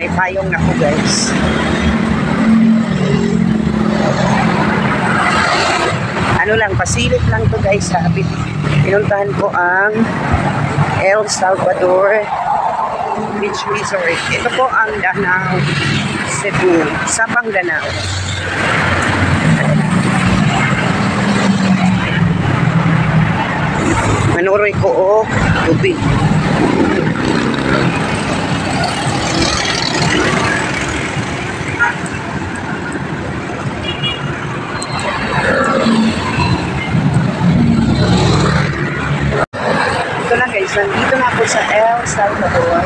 May payong na po guys. Ano lang, pasilip lang to guys ha. Pinuntahan ko ang El Salvador Beach Resort. Ito po ang Danao, Cebu, Sabang Danao. Manuroy ko tubig. Ito na guys, nandito na ako sa El Salvador.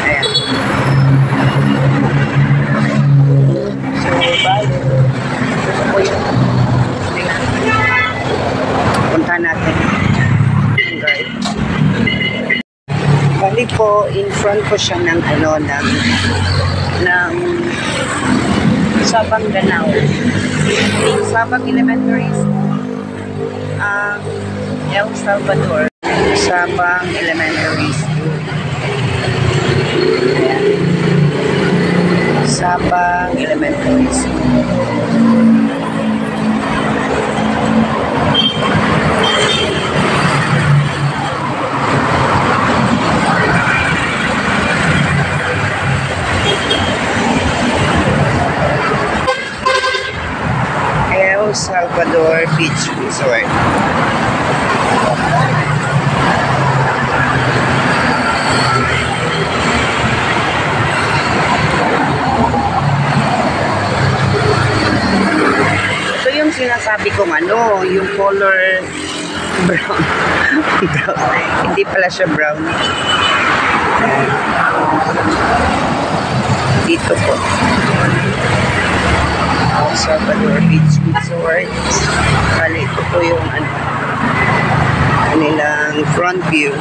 Ayan. So, bye. Ito po yun. Punta natin. Guys. Bali po, in front ko siya ng ng Sabang Danao. Sabang Elementary School. El Salvador. Sabang Elementary School. Ayan. Sabang Elementary School. El Salvador Beach Resort. Ito yung sinasabi kong yung color brown. Brown. Hindi pala siya brown. Dito po. El Salvador Beach Resort. Kali ito po yung kanilang front view.